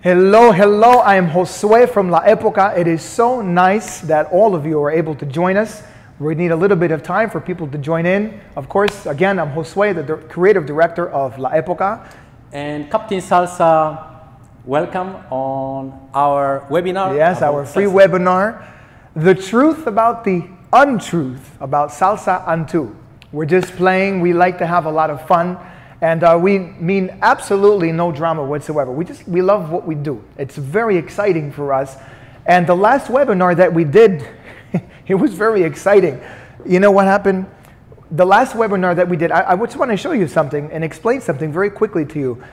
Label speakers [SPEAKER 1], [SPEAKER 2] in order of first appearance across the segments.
[SPEAKER 1] Hello, hello. I am Josue from La Época. It is so nice that all of you are able to join us. We need a little bit of time for people to join in. Of course, again, I'm Josue, the creative director of La Época.
[SPEAKER 2] And Captain Salsa, welcome on our webinar.
[SPEAKER 1] Yes, our free webinar. The truth about the untruth about Salsa on2. We're just playing. We like to have a lot of fun. And we mean absolutely no drama whatsoever. We love what we do. It's very exciting for us. And the last webinar that we did, it was very exciting. You know what happened? The last webinar that we did, I just want to show you something and explain something very quickly to you.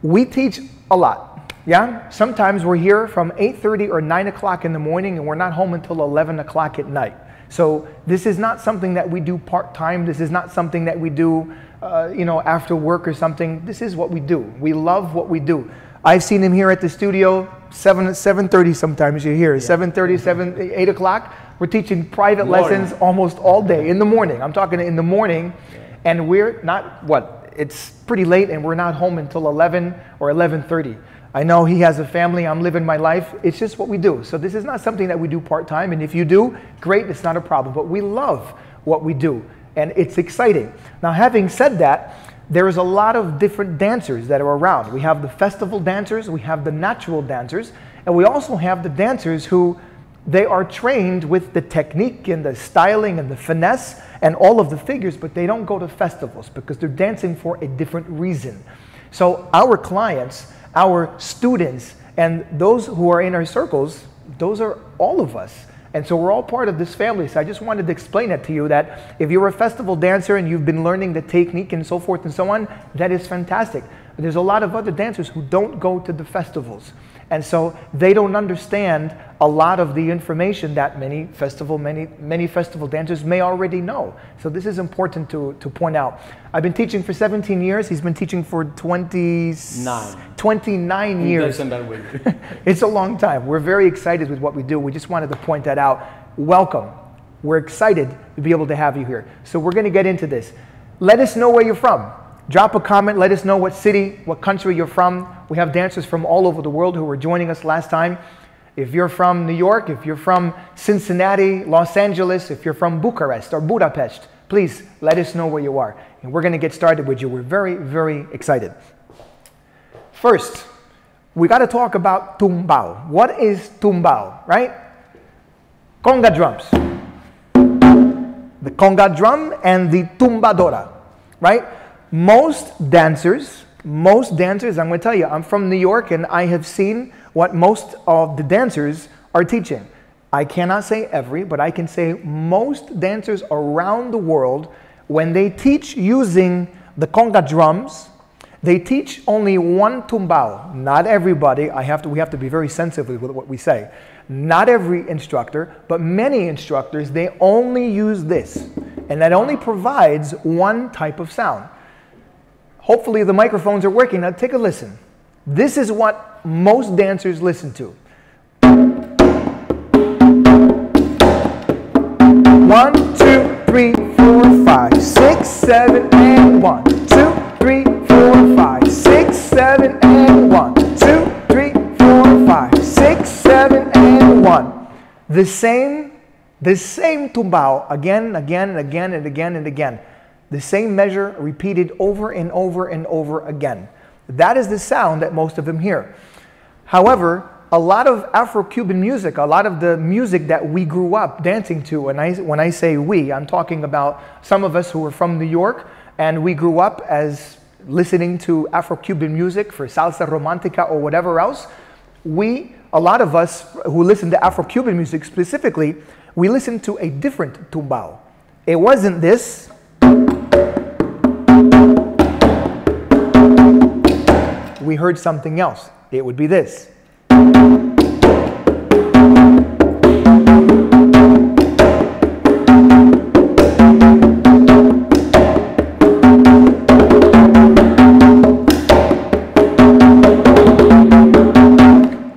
[SPEAKER 1] We teach a lot, yeah? Sometimes we're here from 8:30 or 9 o'clock in the morning and we're not home until 11 o'clock at night. So this is not something that we do part-time. This is not something that we do after work or something. This is what we do. We love what we do. I've seen him here at the studio 7:30 sometimes you're here. Yeah. 7:30, 8 o'clock. We're teaching private lessons almost all day in the morning. I'm talking in the morning, and we're not, it's pretty late and we're not home until 11 or 11:30. I know he has a family, I'm living my life. It's just what we do. So this is not something that we do part-time, and if you do, great, it's not a problem. But we love what we do, and it's exciting. Now, having said that, there's a lot of different dancers that are around. We have the festival dancers, we have the natural dancers, and we also have the dancers who they are trained with the technique and the styling and the finesse and all of the figures, but they don't go to festivals because they're dancing for a different reason. So our clients, our students, and those who are in our circles, those are all of us. And so we're all part of this family. So I just wanted to explain it to you that if you're a festival dancer and you've been learning the technique and so forth and so on, that is fantastic. But there's a lot of other dancers who don't go to the festivals. And so they don't understand a lot of the information that many festival dancers may already know. So this is important to point out. I've been teaching for 17 years. He's been teaching for 29 years. It's a long time. We're very excited with what we do. We just wanted to point that out. Welcome. We're excited to be able to have you here. So we're going to get into this. Let us know where you're from. Drop a comment, let us know what city, what country you're from. We have dancers from all over the world who were joining us last time. If you're from New York, if you're from Cincinnati, Los Angeles, if you're from Bucharest or Budapest, please let us know where you are. And we're going to get started with you. We're very, very excited. First, we got to talk about tumbao. What is tumbao, right? Conga drums. The conga drum and the tumbadora, right? Most dancers, I'm going to tell you, I'm from New York and I have seen what most of the dancers are teaching. I cannot say every, but I can say most dancers around the world, when they teach using the conga drums, they teach only one tumbao. Not everybody. We have to be very sensitive with what we say. Not every instructor, but many instructors, they only use this. And that only provides one type of sound. Hopefully the microphones are working. Now take a listen. This is what most dancers listen to. 1, 2, 3, 4, 5, 6, 7, and 1. 2, 3, 4, 5, 6, 7, and 1. 2, 3, 4, 5, 6, 7, and 1. The same tumbao again, again, and again, and again, and again. The same measure repeated over and over and over again. That is the sound that most of them hear. However, a lot of Afro-Cuban music, a lot of the music that we grew up dancing to, and when I say we, I'm talking about some of us who are from New York, and we grew up as listening to Afro-Cuban music for salsa romantica or whatever else. A lot of us who listen to Afro-Cuban music specifically, we listen to a different tumbao. It wasn't this. We heard something else. It would be this.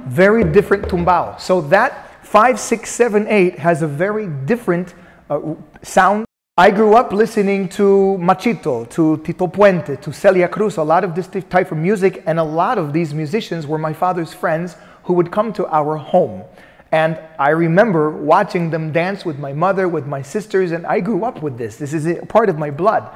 [SPEAKER 1] Very different tumbao. So that 5, 6, 7, 8 has a very different sound. I grew up listening to Machito, to Tito Puente, to Celia Cruz, a lot of this type of music, and a lot of these musicians were my father's friends who would come to our home. And I remember watching them dance with my mother, with my sisters, and I grew up with this. This is a part of my blood.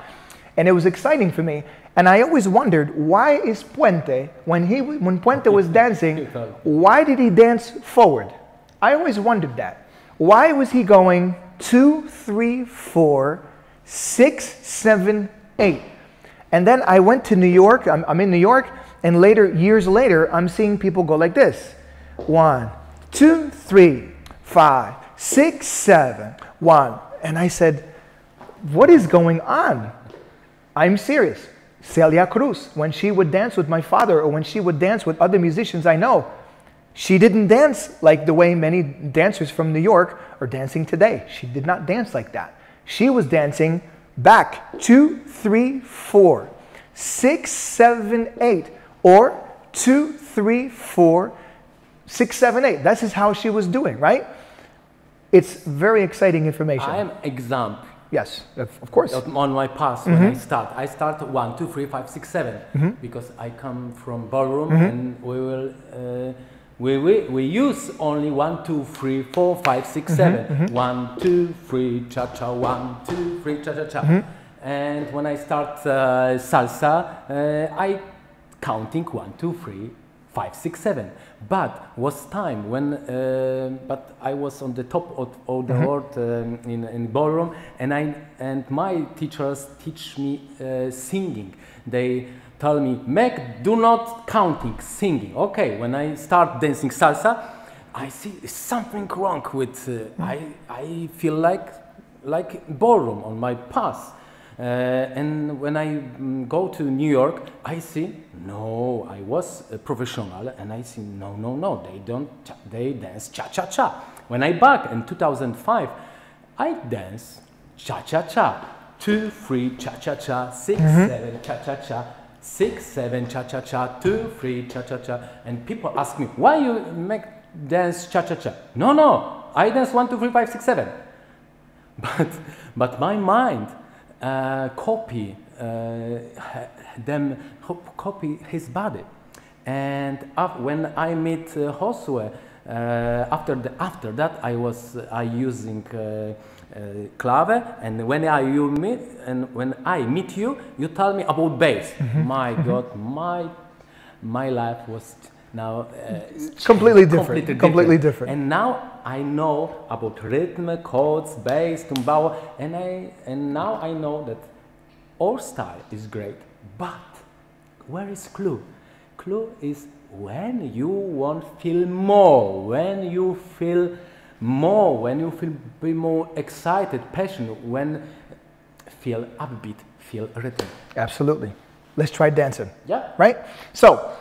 [SPEAKER 1] And it was exciting for me. And I always wondered, why is Puente, when Puente was dancing, why did he dance forward? I always wondered that. Why was he going 2, 3, 4, 6, 7, 8? And then I went to New York. I'm in New York, and years later, I'm seeing people go like this. 1, 2, 3, 5, 6, 7, 1. And I said, what is going on? I'm serious. Celia Cruz, when she would dance with my father or when she would dance with other musicians I know, she didn't dance like the way many dancers from New York are dancing today. She did not dance like that. She was dancing back 2, 3, 4, 6, 7, 8, or 2, 3, 4, 6, 7, 8. This is how she was doing, right? It's very exciting information.
[SPEAKER 2] I am example.
[SPEAKER 1] Yes, of course.
[SPEAKER 2] On my past, when I start 1, 2, 3, 5, 6, 7, because I come from ballroom, and we use only 1, 2, 3, 4, 5, 6, 7. 1, 2, 3, cha cha. 1, 2, 3, cha cha cha. And when I start salsa, I counting 1, 2, 3, 5, 6, 7. But was time when, but I was on the top of the world in ballroom, and my teachers teach me singing. They tell me, do not counting, singing. Okay, when I start dancing salsa, I see something wrong with. I feel like ballroom on my past. And when I go to New York, I see, no, I was a professional, and I see, no, they dance cha-cha-cha. When I back in 2005, I dance cha-cha-cha, 2, 3, cha-cha-cha, 6, 7, cha-cha-cha, 6, 7, cha-cha-cha, 2, 3, cha-cha-cha, and people ask me, why you make dance cha-cha-cha? No, I dance 1, 2, 3, 5, 6, 7. But my mind copy his body, and when I meet Josue, after that I using clave, and when I meet you, you tell me about bass. My God, my life was now
[SPEAKER 1] completely different.
[SPEAKER 2] And now I know about rhythm, chords, bass, tumbao, and now I know that all style is great. But where is clue? Clue is when you want to feel more, when you feel more, when you feel be more excited, passionate, when feel upbeat, feel rhythm.
[SPEAKER 1] Absolutely. Let's try dancing.
[SPEAKER 2] Yeah.
[SPEAKER 1] Right? So,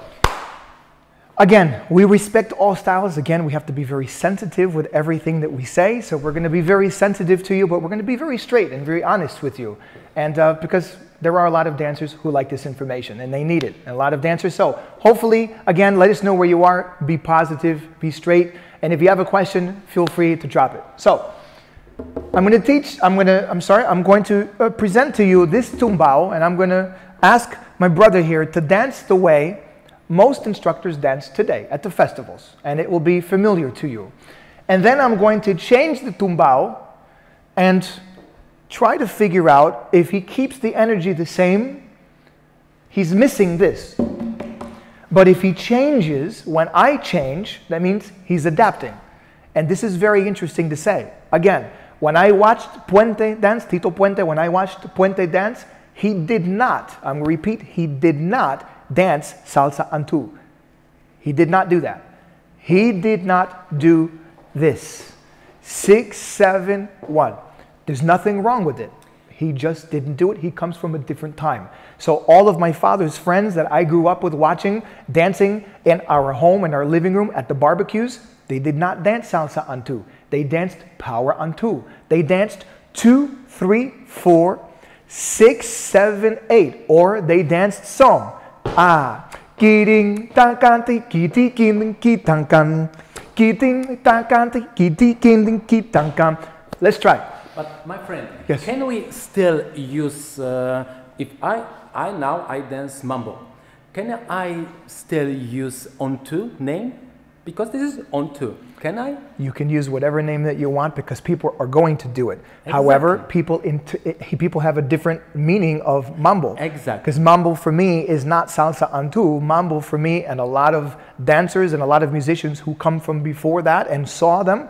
[SPEAKER 1] again, we respect all styles. Again, we have to be very sensitive with everything that we say. So we're going to be very sensitive to you, but we're going to be very straight and very honest with you. And because there are a lot of dancers who like this information and they need it. And a lot of dancers. So hopefully, again, let us know where you are. Be positive, be straight. And if you have a question, feel free to drop it. So I'm going to present to you this tumbao, and I'm going to ask my brother here to dance the way most instructors dance today at the festivals, and it will be familiar to you. And then I'm going to change the tumbao and try to figure out if he keeps the energy the same, he's missing this. But if he changes, when I change, that means he's adapting. And this is very interesting to say. Again, when I watched Puente dance, Tito Puente, when I watched Puente dance, he did not, I'm going to repeat, he did not dance salsa on2. He did not do that. He did not do this. 6, 7, 1. There's nothing wrong with it. He just didn't do it. He comes from a different time. So all of my father's friends that I grew up with watching, dancing in our home, in our living room, at the barbecues, they did not dance salsa on2. They danced power on2. They danced 2, 3, 4, 6, 7, 8. Or they danced song. Kiting takanti kiti kinding kitankan. Kiting takanti kiti kinding kitankan. Let's try.
[SPEAKER 2] But my friend,
[SPEAKER 1] Yes.
[SPEAKER 2] can we still use, if I dance mambo, can I still use on2 name? Because this is on2. Can I?
[SPEAKER 1] You can use whatever name that you want because people are going to do it.
[SPEAKER 2] Exactly.
[SPEAKER 1] However, people have a different meaning of mambo.
[SPEAKER 2] Exactly.
[SPEAKER 1] Because mambo for me is not salsa on2. Mambo for me, and a lot of dancers and a lot of musicians who come from before that and saw them,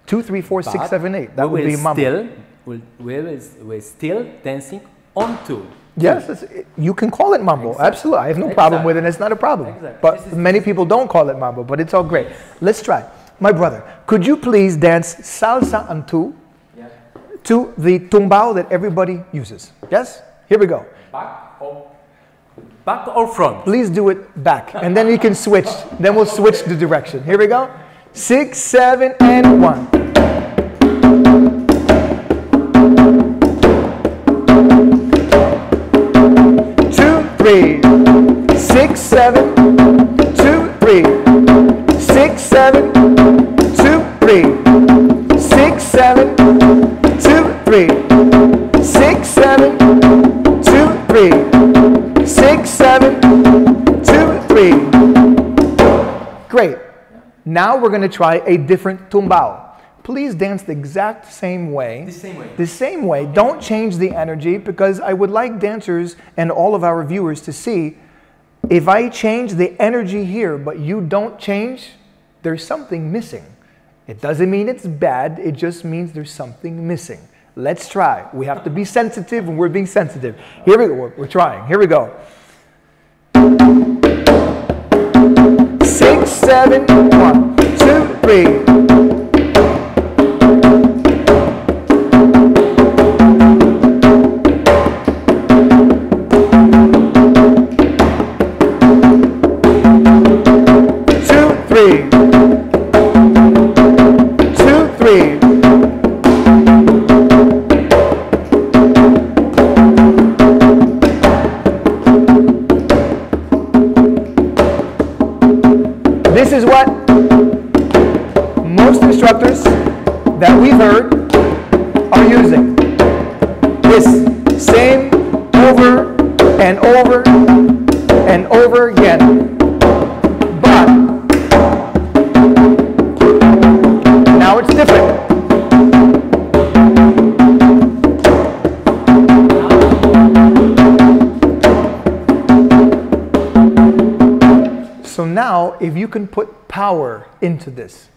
[SPEAKER 1] 2, 3, 4, 6, 7, 8. That would be mambo.
[SPEAKER 2] We're still dancing on2.
[SPEAKER 1] Yes, you can call it mambo.
[SPEAKER 2] Exactly.
[SPEAKER 1] Absolutely. I have no problem with it. It's not a problem.
[SPEAKER 2] Exactly.
[SPEAKER 1] But many people don't call it mambo, but it's all great. Let's try. My brother, could you please dance salsa on2 to the tumbao that everybody uses? Yes? Here we go.
[SPEAKER 2] Back or front?
[SPEAKER 1] Please do it back. And then you can switch. Then we'll switch the direction. Here we go. 6, 7, and 1. 3, 6, 7, 2, 3, 6, 7, 2, 3, 6, 7, 2, 3, 6, 7, 2, 3, 6, 7, 2, 3. Great. Now we're going to try a different tumbao. Please dance the exact same way.
[SPEAKER 2] The same way.
[SPEAKER 1] The same way. Don't change the energy because I would like dancers and all of our viewers to see if I change the energy here but you don't change, there's something missing. It doesn't mean it's bad, it just means there's something missing. Let's try. We have to be sensitive and we're being sensitive. Here we go. We're trying. Here we go. 6, 7, 1, 2, 3. 3, 2, 3. This is what most instructors that we've heard are using. This same over and over and over again. Now it's different. So now, if you can put power into this,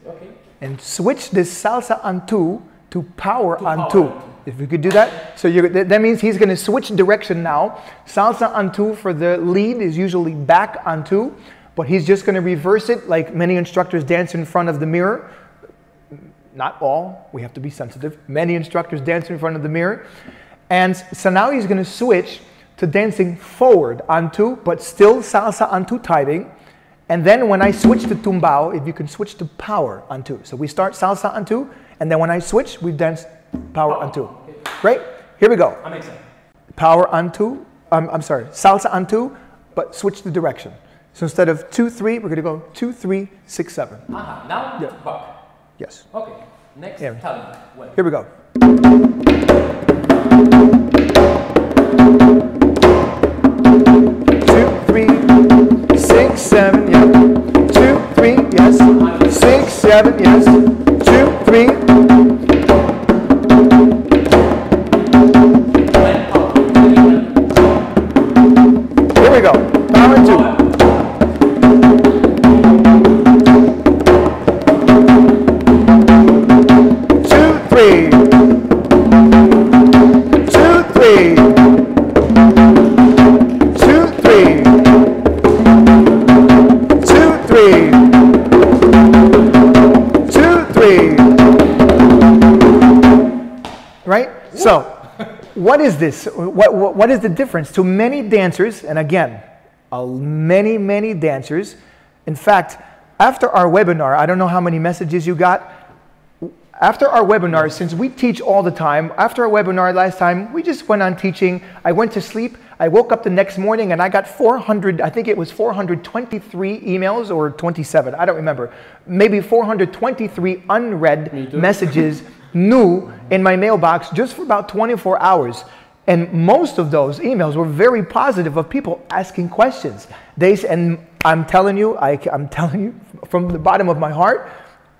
[SPEAKER 1] and switch this salsa on2 to power on2. If you could do that, so that means he's going to switch direction now. Salsa on2 for the lead is usually back on2, but he's just going to reverse it like many instructors dance in front of the mirror. Not all, we have to be sensitive. Many instructors dance in front of the mirror. And so now he's going to switch to dancing forward on2, but still salsa on2 timing. And then when I switch to tumbao, if you can switch to power on2. So we start salsa on2, and then when I switch, we dance power on2. Great, here we go.
[SPEAKER 2] I'm excited.
[SPEAKER 1] Power on2, I'm sorry, salsa on2, but switch the direction. So instead of 2, 3, we're going to go 2, 3, 6, 7.
[SPEAKER 2] Now back.
[SPEAKER 1] Yes.
[SPEAKER 2] Okay, next
[SPEAKER 1] Yeah.
[SPEAKER 2] tell me when.
[SPEAKER 1] Here we go. 2, 3, 6, 7, yeah. 2, 3, yes. 6, 7, yes. 2, 3. Here we go. Power 2. 3, 2, 3, 2, 3, 2, 3, 2, 3. Right? So, what is this? What is the difference? To many dancers, and again, many dancers. In fact, after our webinar, I don't know how many messages you got. After our webinar, since we teach all the time, after our webinar last time, we just went on teaching. I went to sleep. I woke up the next morning and I got 400, I think it was 423 emails or 27, I don't remember. Maybe 423 unread messages new in my mailbox just for about 24 hours. And most of those emails were very positive of people asking questions. And I'm telling you from the bottom of my heart,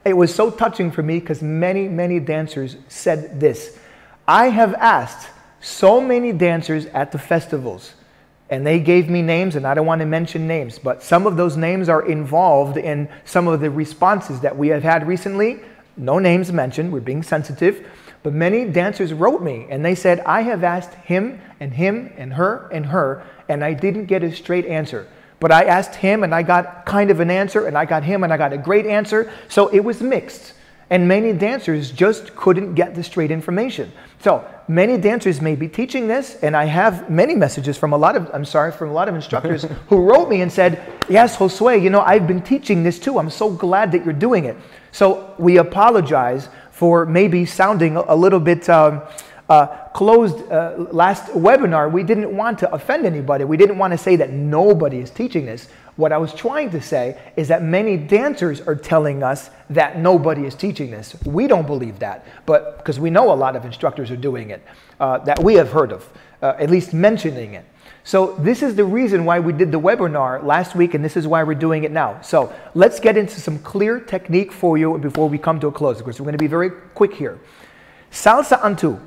[SPEAKER 1] it was so touching for me because many, many dancers said this. I have asked so many dancers at the festivals, and they gave me names, and I don't want to mention names, but some of those names are involved in some of the responses that we have had recently. No names mentioned, we're being sensitive, but many dancers wrote me, and they said, I have asked him, and her, and I didn't get a straight answer. But I asked him and I got kind of an answer, and I got him and I got a great answer. So it was mixed. And many dancers just couldn't get the straight information. So many dancers may be teaching this, and I have many messages from a lot of instructors who wrote me and said, yes, Josue, you know, I've been teaching this too. I'm so glad that you're doing it. So we apologize for maybe sounding a little bit closed last webinar. We didn't want to offend anybody. We didn't want to say that nobody is teaching this. What I was trying to say is that many dancers are telling us that nobody is teaching this. We don't believe that, but because we know a lot of instructors are doing it, that we have heard of, at least mentioning it. So this is the reason why we did the webinar last week, and this is why we're doing it now. So let's get into some clear technique for you before we come to a close, because we're going to be very quick here. Salsa on2.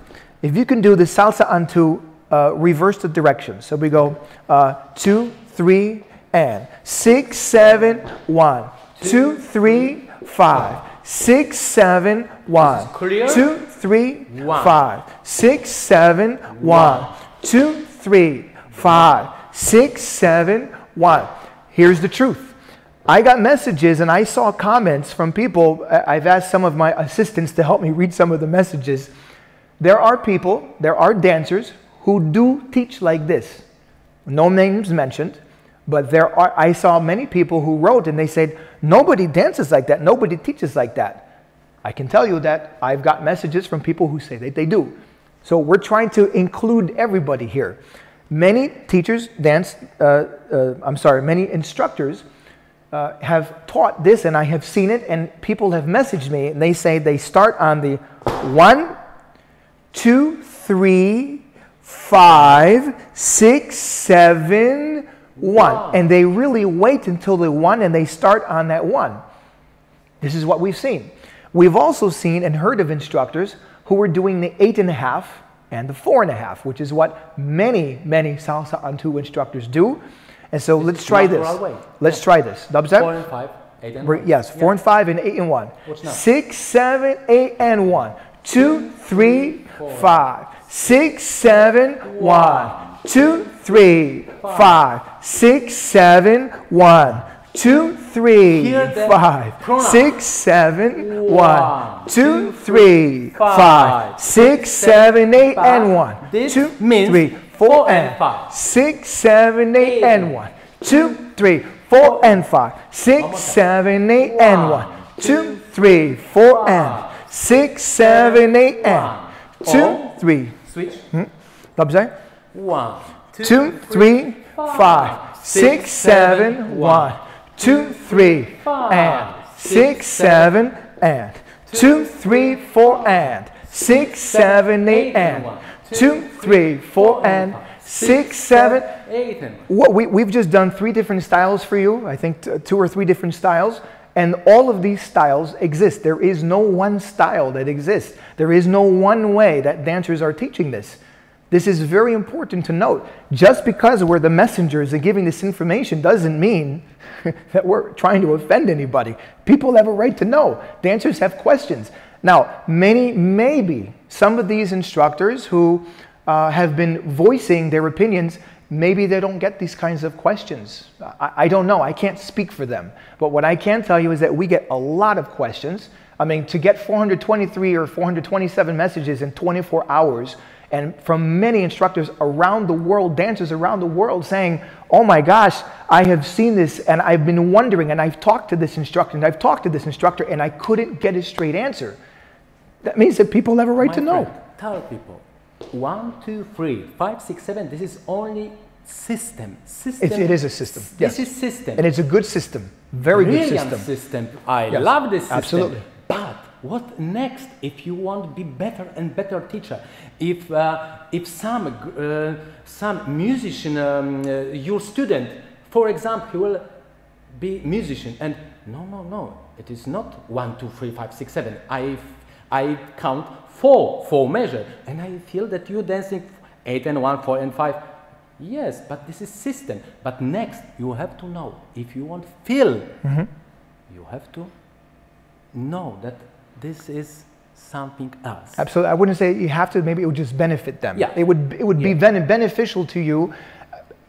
[SPEAKER 1] If you can do the salsa on2, reverse the direction. So we go 2, 3, and 6, 7, 1, 2, 3, 5, 6, 7, 1, 2, 3, 5, 6, 7, 1, 2, 3, 5, 6, 7, 1. Here's the truth. I got messages and I saw comments from people. I've asked some of my assistants to help me read some of the messages. There are people, there are dancers who do teach like this. No names mentioned. But I saw many people who wrote and they said, nobody dances like that, nobody teaches like that. I can tell you that I've got messages from people who say that they do. So we're trying to include everybody here. Many teachers many instructors have taught this, and I have seen it, and people have messaged me and they say they start on the 1, 2, 3, 5, 6, 7, 1, and they really wait until the 1 and they start on that 1. This is what we've seen. We've also seen and heard of instructors who were doing the 8.5 and the 4.5, which is what many salsa on2 instructors do. And so let's try this. Let's try this. 4
[SPEAKER 2] and 5, 8 and 1.
[SPEAKER 1] Yes, 4 and 5 and 8 and 1. 6, 7, 8 and 1. 2, 3, 5, 6, 7, 1. 2, 3, 5, 6, 7, 1, 2, 3, 5, 6, 7, 1, 2, 3, 5, 6, 7, 8, and 1. 2, 3, 4, and 5, 6, 7, 8, and 1. 2, 3, 4, and 5, 6, 7, 8, and 1. 2, 3, 4, and 6, 7, 8, and 2, 3.
[SPEAKER 2] Switch.
[SPEAKER 1] Stop there.
[SPEAKER 2] 1,
[SPEAKER 1] 2, 3, 5, 6, 7, 1, 2, 3, and 6, 7, and 2, 3, 4, and 6, 7, 8, and 2, 3, 4, and 6, 7, 8. We've just done 3 different styles for you. I think 2 or 3 different styles. And all of these styles exist. There is no one style that exists. There is no one way that dancers are teaching this. This is very important to note. Just because we're the messengers and giving this information doesn't mean that we're trying to offend anybody. People have a right to know. Dancers have questions. Now, maybe some of these instructors who have been voicing their opinions, maybe they don't get these kinds of questions. I don't know. I can't speak for them. But what I can tell you is that we get a lot of questions. I mean, to get 423 or 427 messages in 24 hours, and from many instructors around the world, dancers around the world saying, oh my gosh, I have seen this and I've been wondering, and I've talked to this instructor and I've talked to this instructor and I couldn't get a straight answer. That means that people have a right to know.
[SPEAKER 2] Tell people, 1, 2, 3, 5, 6, 7. This is only system.
[SPEAKER 1] It is a system. Yes.
[SPEAKER 2] This is system.
[SPEAKER 1] And it's a good system. Very
[SPEAKER 2] Brilliant
[SPEAKER 1] good
[SPEAKER 2] system. I love this system.
[SPEAKER 1] Absolutely.
[SPEAKER 2] But what next if you want to be better and better teacher? If some musician, your student, for example, he will be musician and no, it is not 1, 2, 3, 5, 6, 7. I count 4 measure, and I feel that you're dancing 8 and 1, 4 and 5. Yes, but this is system. But next, you have to know, if you want feel, you have to know that this is something else.
[SPEAKER 1] Absolutely. I wouldn't say you have to, maybe it would just benefit them.
[SPEAKER 2] Yeah.
[SPEAKER 1] It would be beneficial to you.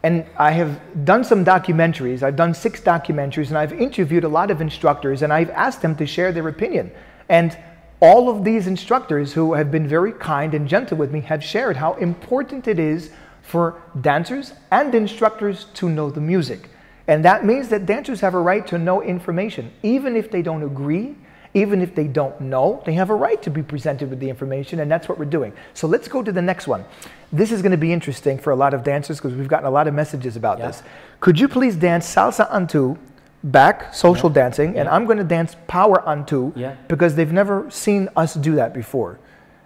[SPEAKER 1] And I have done some documentaries. I've done 6 documentaries, and I've interviewed a lot of instructors, and I've asked them to share their opinion. And all of these instructors who have been very kind and gentle with me have shared how important it is for dancers and instructors to know the music. And that means that dancers have a right to know information. Even if they don't agree, even if they don't know, they have a right to be presented with the information, and that's what we're doing. So let's go to the next one. This is going to be interesting for a lot of dancers because we've gotten a lot of messages about this. Could you please dance Salsa on 2, back, social dancing, and I'm going to dance Power on 2 because they've never seen us do that before.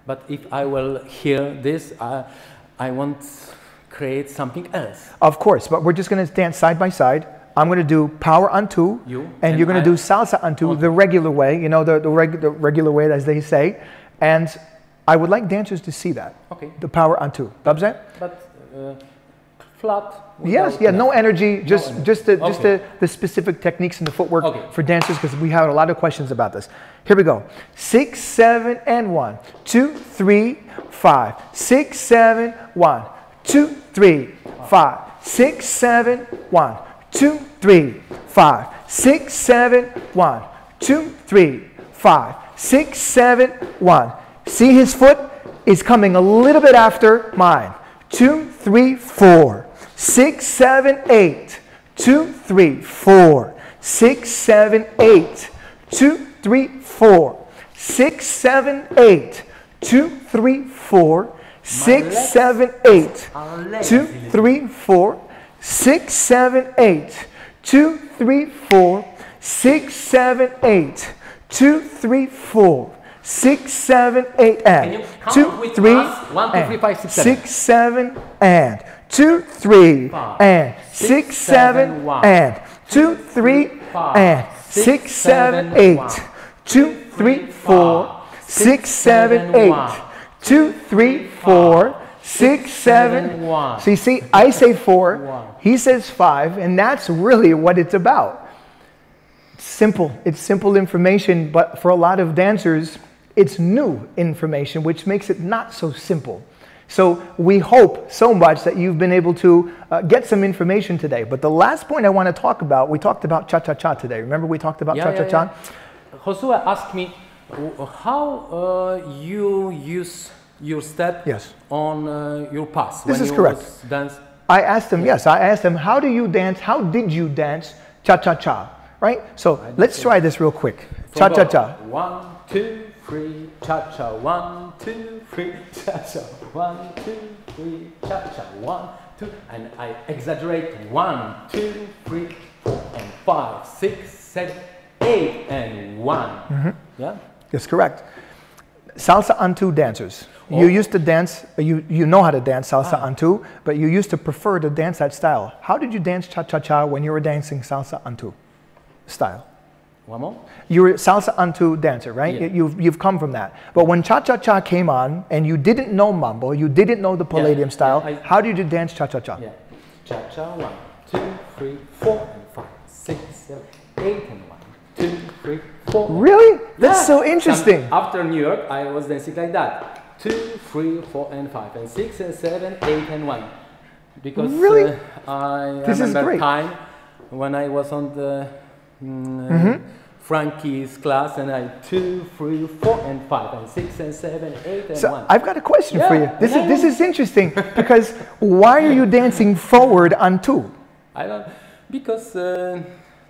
[SPEAKER 2] But if I will hear this, I want to create something else.
[SPEAKER 1] Of course, but we're just going to dance side by side. I'm going to do Power on 2, and you're going to do Salsa on 2 the regular way, you know, the regular way, as they say. And I would like dancers to see that.
[SPEAKER 2] Okay.
[SPEAKER 1] The Power on 2. Dobrze?
[SPEAKER 2] But flat.
[SPEAKER 1] Yes, no energy, just the specific techniques and the footwork for dancers, because we have a lot of questions about this. Here we go. 6, 7, and 1, 2, 3, 5, 6, 7, 1, 2, 3, 5, 6, 7, 1, 2, 3, 5, 6, 7, 1, 2, 3, 5, 6, 7, 1. See, his foot is coming a little bit after mine. 2, 3, 4, 6, 7, 8, 2, 3, 4, 6, 7, 8, 2, 3, 4, 6, 7, 8, 2, 3, 4, 6, 7, 8, 2, 3, 4, 6, 7, 8, 2, 3, 4, 6, 7, 8, 2, 3, 4, 6, 7, 8, and 2, 3, and 6, 7, and 2, 3, and 6, 7, and 2, 3, and 6, 7, 8, 2, 3, 4, 6, 7, 8, 2, 3, 4, 6, 7, 1. So you see, I say 4, he says 5, and that's really what it's about. Simple. It's simple information, but for a lot of dancers, it's new information, which makes it not so simple. So we hope so much that you've been able to get some information today. But the last point I want to talk about, we talked about cha-cha-cha today. Remember we talked about cha-cha-cha?
[SPEAKER 2] Josue asked me how you use your step on your pass.
[SPEAKER 1] This is correct. I asked him, I asked him, how do you dance, how did you dance cha-cha-cha, right? So let's try this real quick. Cha-cha-cha.
[SPEAKER 2] 1, 2, 3, cha-cha, 1, 2, 3, cha-cha, 1, 2, 3, cha-cha, 1, 2, and I exaggerate 1, 2, 3, 4, and 5, 6, 7, 8, and 1. Yeah?
[SPEAKER 1] That's correct. Salsa on 2 dancers. You used to dance, you know how to dance salsa on 2, but you used to prefer to dance that style. How did you dance cha-cha-cha when you were dancing salsa on 2 style?
[SPEAKER 2] One more?
[SPEAKER 1] You were salsa on 2 dancer, right?
[SPEAKER 2] Yeah.
[SPEAKER 1] You've come from that. But when cha-cha-cha came on and you didn't know mambo, you didn't know the Palladium style, how did you dance cha-cha-cha?
[SPEAKER 2] Yeah. Cha-cha, 1, 2, 3, 4, and 5, 6, 7, 8, and 1, 2, 3, 4.
[SPEAKER 1] Really? That's so interesting.
[SPEAKER 2] And after New York, I was dancing like that. 2, 3, 4, and 5, and 6, and 7, 8, and 1. Because I remember time when I was on the Frankie's class, and I 2, 3, 4, and 5, and 6, and 7, 8, and
[SPEAKER 1] so
[SPEAKER 2] 1.
[SPEAKER 1] I've got a question for you. This is interesting because why are you dancing forward on 2?
[SPEAKER 2] I don't, because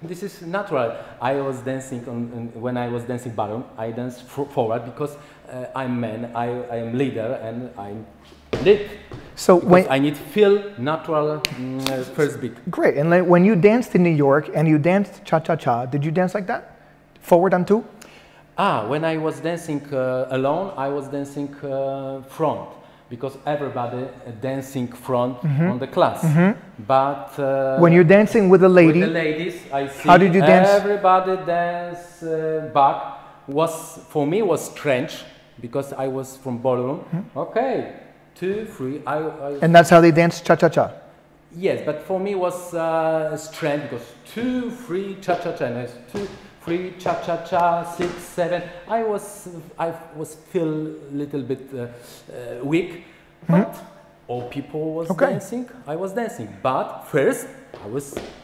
[SPEAKER 2] This is natural. I was dancing when I was dancing ballroom. I danced forward because I'm man. I am leader and I'm lead.
[SPEAKER 1] So when
[SPEAKER 2] I need feel natural first beat.
[SPEAKER 1] Great. And like when you danced in New York and you danced cha-cha-cha, did you dance like that? Forward on two?
[SPEAKER 2] When I was dancing alone, I was dancing front. Because everybody dancing front on the class, but
[SPEAKER 1] when you're dancing with a lady,
[SPEAKER 2] with the ladies, I see
[SPEAKER 1] how did you dance?
[SPEAKER 2] Everybody dance back. For me was strange because I was from ballroom. Okay, 2, 3.
[SPEAKER 1] And that's how they dance cha-cha-cha.
[SPEAKER 2] Yes, but for me was strange because 2, 3 cha-cha-cha, and 2, 3 cha-cha-cha, 6, 7. I was feel a little bit weak, but all people was dancing. I was dancing, but first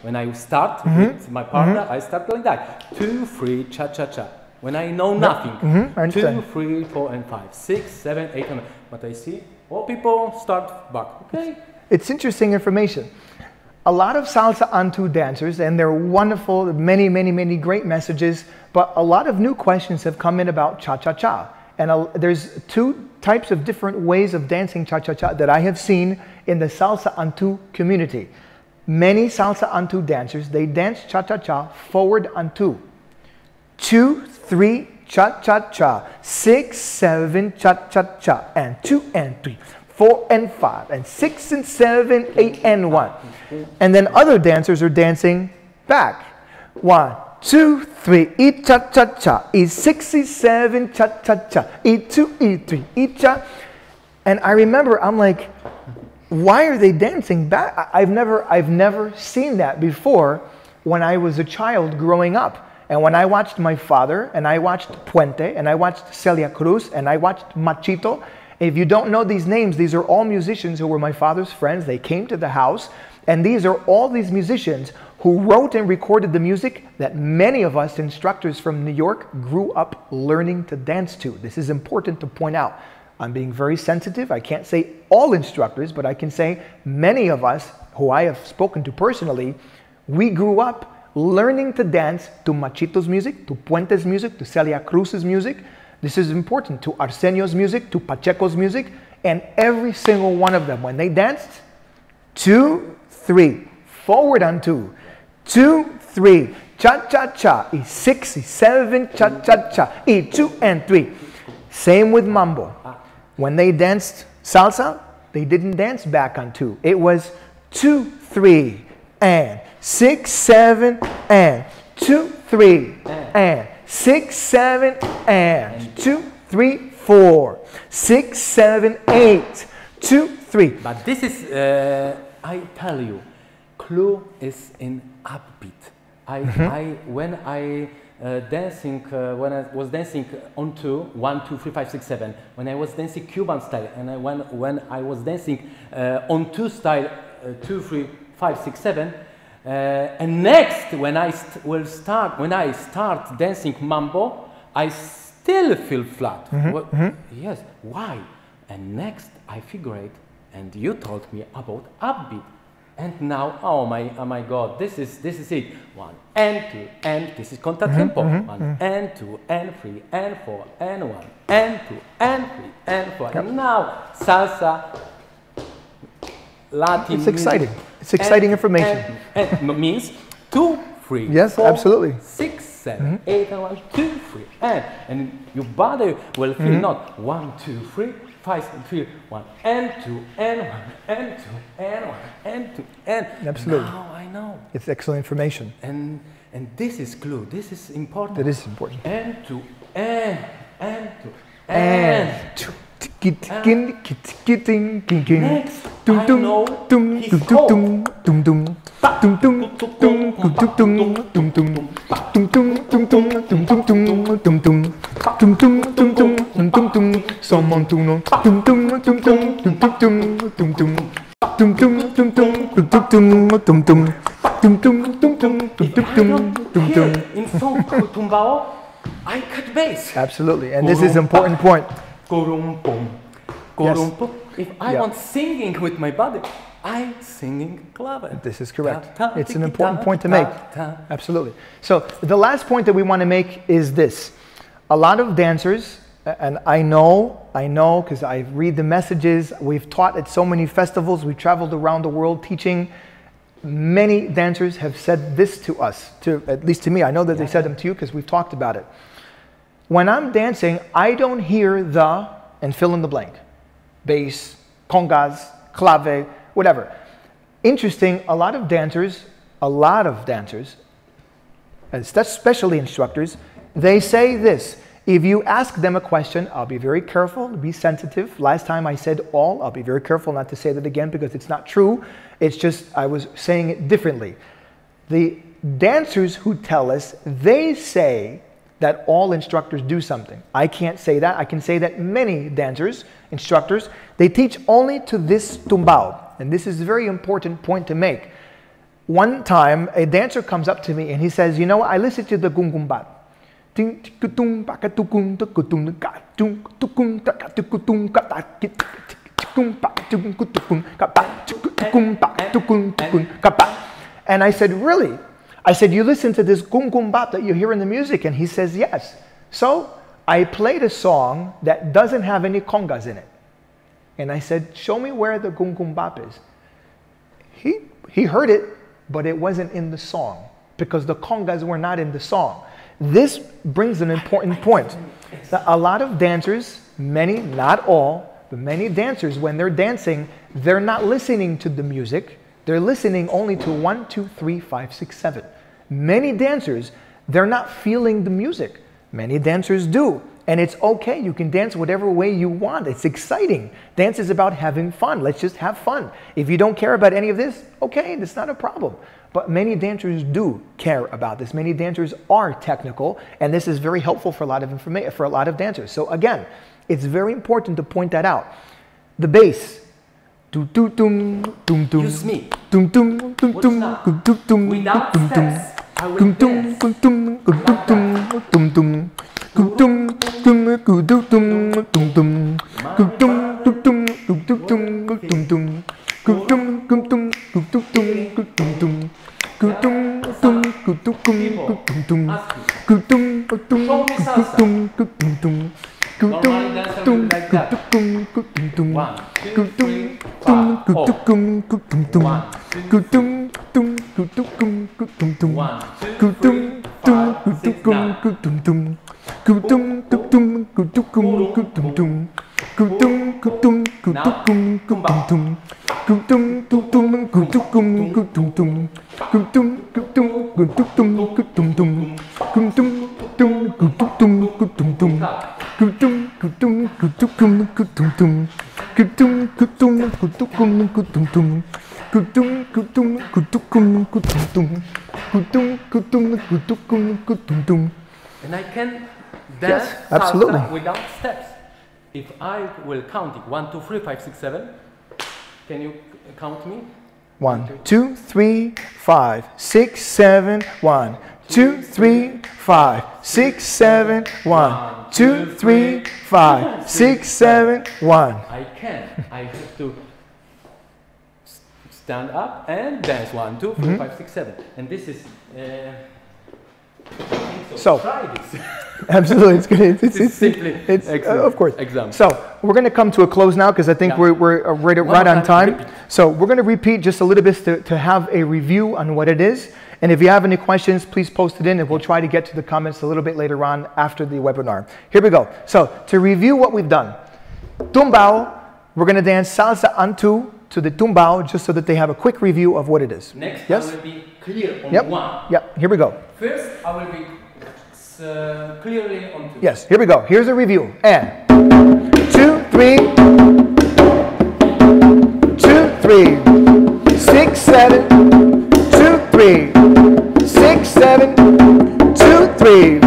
[SPEAKER 2] when I start with my partner, I start like that. 2, 3 cha-cha-cha. When I know nothing, 2, 3, 4, and 5, 6, 7, 8, and 9. But I see all people start back. Okay.
[SPEAKER 1] It's interesting information. A lot of Salsa on2 dancers, and they're wonderful, many, many, many great messages, but a lot of new questions have come in about cha-cha-cha. And there's 2 types of different ways of dancing cha-cha-cha that I have seen in the Salsa on2 community. Many Salsa on2 dancers, they dance cha-cha-cha forward on 2. 2, 3, cha-cha-cha, 6, 7, cha-cha-cha, and 2 and 3. 4 and 5, and 6 and 7, 8 and 1. And then other dancers are dancing back. 1, 2, 3, E-cha-cha-cha, E6, E7, cha-cha-cha, E2, E3, E-cha. And I remember, I'm like, why are they dancing back? I've never seen that before when I was a child growing up. And when I watched my father, and I watched Puente, and I watched Celia Cruz, and I watched Machito. If you don't know these names, these are all musicians who were my father's friends. They came to the house, and these are all these musicians who wrote and recorded the music that many of us instructors from New York grew up learning to dance to. This is important to point out. I'm being very sensitive. I can't say all instructors, but I can say many of us who I have spoken to personally, we grew up learning to dance to Machito's music, to Puente's music, to Celia Cruz's music. This is important, to Arsenio's music, to Pacheco's music, and every single one of them, when they danced, 2, 3, forward on 2, 2, 3, cha-cha-cha, E6, E7, cha-cha-cha, E2 and 3. Same with mambo. When they danced salsa, they didn't dance back on 2. It was 2, 3, and 6, 7, and 2, 3, and 6, 7, and 2, 3, 4, 6, 7, 8, 2, 3.
[SPEAKER 2] But this is, I tell you, clue is in upbeat. When I was dancing on 2, 1, 2, 3, 5, 6, 7. When I was dancing Cuban style, and when I was dancing on 2 style, 2, 3, 5, 6, 7. And next, when I start dancing mambo, I still feel flat. Yes, why? And next, I figure it, and you told me about upbeat. And now, oh my God, this is it. 1 and 2 and this is contratempo. 1 and 2 and 3 and 4 and 1 and 2 and 3 and 4. Yep. And now salsa, Latin.
[SPEAKER 1] It's exciting. It's exciting information.
[SPEAKER 2] And means 2, 3.
[SPEAKER 1] Yes,
[SPEAKER 2] 4,
[SPEAKER 1] absolutely.
[SPEAKER 2] 6, 7, 8 and 1, 2, 3 and your body will feel not 1, 2, 3. 5, 3, 1 and 2 and 1 and 2 and 1 and 2 and
[SPEAKER 1] absolutely.
[SPEAKER 2] Now I know.
[SPEAKER 1] It's excellent information.
[SPEAKER 2] And this is clue. This is important.
[SPEAKER 1] It is important.
[SPEAKER 2] And 2 and 2
[SPEAKER 1] and 2.
[SPEAKER 2] Next, I know his code. In song Tumbao, I cut bass.
[SPEAKER 1] Absolutely, and this is an important point.
[SPEAKER 2] If I want singing with my body, I singing clave.
[SPEAKER 1] This is correct. It's an important point to make. Absolutely. So the last point that we want to make is this. A lot of dancers, and I know, because I read the messages, we've taught at so many festivals, we've traveled around the world teaching. Many dancers have said this to us, at least to me. I know that they said them to you because we've talked about it. When I'm dancing, I don't hear the, and fill in the blank, bass, congas, clave, whatever. Interesting, a lot of dancers, especially instructors, they say this. If you ask them a question, I'll be very careful, be sensitive. Last time I said all, I'll be very careful not to say that again because it's not true. It's just I was saying it differently. The dancers who tell us, they say that all instructors do something. I can't say that. I can say that many dancers, instructors, they teach only to this tumbao. And this is a very important point to make. One time, a dancer comes up to me and he says, you know, I listen to the gungumbat. And I said, really? I said, you listen to this gungumbat that you hear in the music? And he says, yes. So I played a song that doesn't have any congas in it. And I said, show me where the gungumbat is. He heard it, but it wasn't in the song because the congas were not in the song. This brings an important point. That a lot of dancers, many, not all, but many dancers, when they're dancing, they're not listening to the music. They're listening only to 1, 2, 3, 5, 6, 7. Many dancers, they're not feeling the music. Many dancers do. And it's okay. You can dance whatever way you want. It's exciting. Dance is about having fun. Let's just have fun. If you don't care about any of this, okay, that's not a problem. But many dancers do care about this. Many dancers are technical, and this is very helpful for a lot of information for a lot of dancers. So again, it's very important to point that out. The bass.
[SPEAKER 2] Use me. What's that? Without steps, I will And I can dance salsa without steps. If I will count it 1, 2, 3, 5, 6, 7. Can you count me?
[SPEAKER 1] 1, 2, 3, 5, 6, 7. 1, 2, 3, 5, 6, 7. 1, 2, 3, 5, 6, 7. 1.
[SPEAKER 2] I can. I have to stand up and dance 1, 2, 3, 5, 6, 7. And this is. So try this.
[SPEAKER 1] Absolutely, it's good.
[SPEAKER 2] It's simply
[SPEAKER 1] of course.
[SPEAKER 2] Exam.
[SPEAKER 1] So we're going to come to a close now because I think we're right on time. So we're going to repeat just a little bit to have a review on what it is. And if you have any questions, please post it in, and we'll try to get to the comments a little bit later on after the webinar. Here we go. So to review what we've done, tumbao, we're going to dance salsa on2 to the tumbao just so that they have a quick review of what it is.
[SPEAKER 2] Next,
[SPEAKER 1] yes?
[SPEAKER 2] I will be clear on 1.
[SPEAKER 1] Yep, here we go.
[SPEAKER 2] First, I will be clearly on 2.
[SPEAKER 1] Yes, here we go. Here's a review. And 2, 3, 2, 3, 6, 7, 2, 3, 6, 7, 2, 3,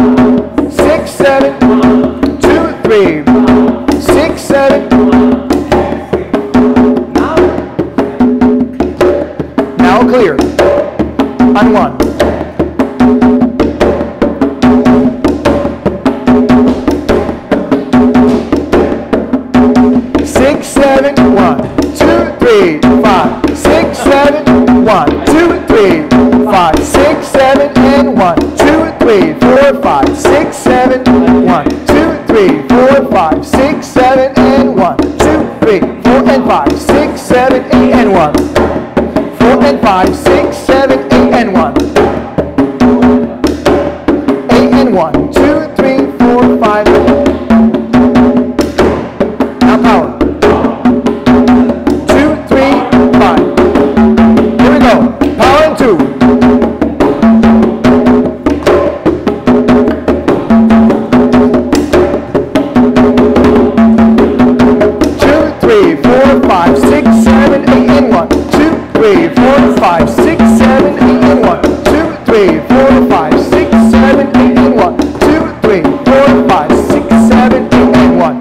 [SPEAKER 1] 6, 7, 2, 3, 6, 7. Now clear. On 1. 6, 7, 1, 2, 3, 5. 4, 5. Now power. 2, 3, 5. Here we go. Power in 2. 2, 3, 4, 5, 6, 7, 8 in 1. 2, 3, 4, 5, 6, 7, 8 in 1. 2, 3, 4, 5, 6, 7, 8 in 1. 2, 3, 4, 5, 6, 7, 8 in 1.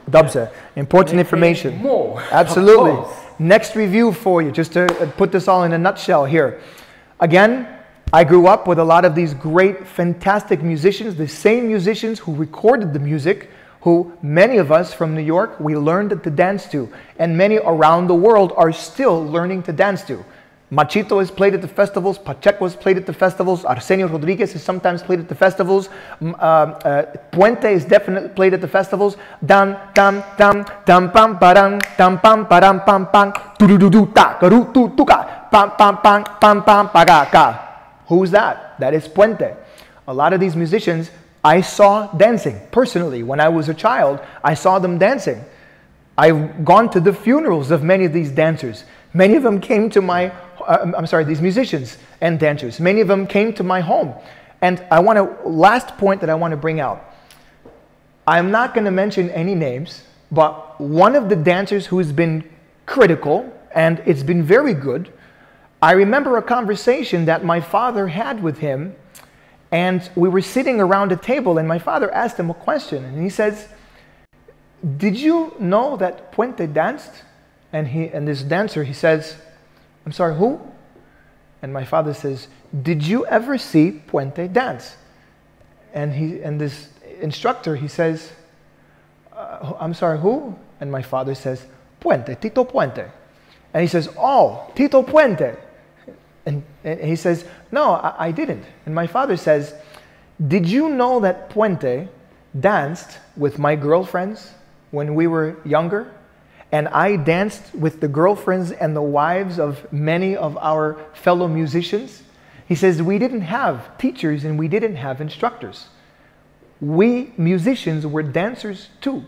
[SPEAKER 1] Dubsa, important information.
[SPEAKER 2] More.
[SPEAKER 1] Absolutely. Next review for you, just to put this all in a nutshell here. Again, I grew up with a lot of these great, fantastic musicians, the same musicians who recorded the music, who many of us from New York, we learned to dance to, and many around the world are still learning to dance to. Machito is played at the festivals, Pacheco is played at the festivals, Arsenio Rodriguez is sometimes played at the festivals, Puente is definitely played at the festivals. Dam dam dam dam pam param dam pam param pam pam tu du du ta karu tu tuka pam pam pam pam pam paga ka. Who's that? That is Puente. A lot of these musicians I saw dancing personally when I was a child. I saw them dancing. I've gone to the funerals of many of these dancers. Many of them came to my these musicians and dancers, many of them came to my home. And last point that I want to bring out. I'm not going to mention any names, but one of the dancers who's been critical, and it's been very good, I remember a conversation that my father had with him, and we were sitting around a table, and my father asked him a question, and he says, "Did you know that Puente danced?" And this dancer, he says, "I'm sorry, who?" And my father says, "Did you ever see Puente dance?" And this instructor, he says, "I'm sorry, who?" And my father says, "Puente, Tito Puente." And he says, "Oh, Tito Puente." And he says, "No, I didn't." And my father says, "Did you know that Puente danced with my girlfriends when we were younger? And I danced with the girlfriends and the wives of many of our fellow musicians." He says, "We didn't have teachers and we didn't have instructors. We musicians were dancers too."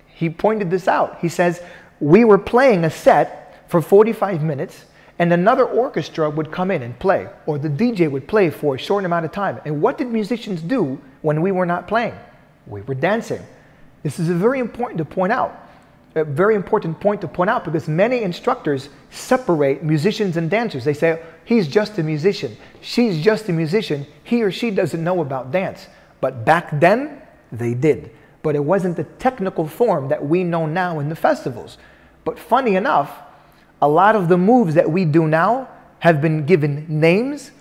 [SPEAKER 1] He pointed this out. He says, "We were playing a set for 45 minutes and another orchestra would come in and play, or the DJ would play for a short amount of time. And what did musicians do when we were not playing? We were dancing." This is very important to point out. A very important point to point out, because many instructors separate musicians and dancers. They say, "He's just a musician. She's just a musician. He or she doesn't know about dance." But back then, they did. But it wasn't the technical form that we know now in the festivals. But funny enough, a lot of the moves that we do now have been given names,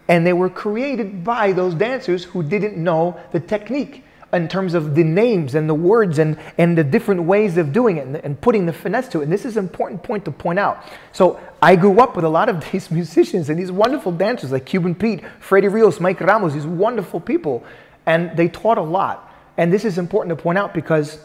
[SPEAKER 1] and they were created by those dancers who didn't know the technique in terms of the names and the words and the different ways of doing it and putting the finesse to it. And this is an important point to point out. So I grew up with a lot of these musicians and these wonderful dancers like Cuban Pete, Freddie Rios, Mike Ramos, these wonderful people. And they taught a lot. And this is important to point out because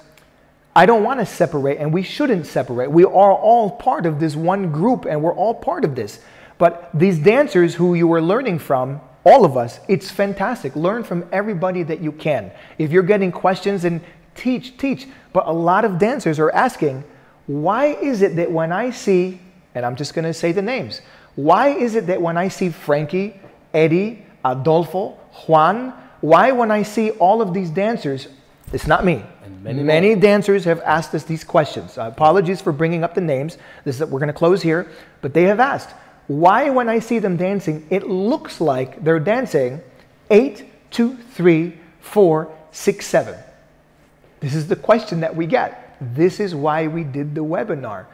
[SPEAKER 1] I don't want to separate, and we shouldn't separate. We are all part of this one group, and we're all part of this. But these dancers who you were learning from, all of us, it's fantastic. Learn from everybody that you can. If you're getting questions, and teach. But a lot of dancers are asking, why is it that when I see, and I'm just going to say the names, why is it that when I see Frankie, Eddie, Adolfo, Juan, why when I see all of these dancers, it's not me. And many dancers have asked us these questions. Apologies for bringing up the names. We're going to close here. But they have asked, why when I see them dancing, it looks like they're dancing 8, 2, 3, 4, 6, 7. This is the question that we get. This is why we did the webinar.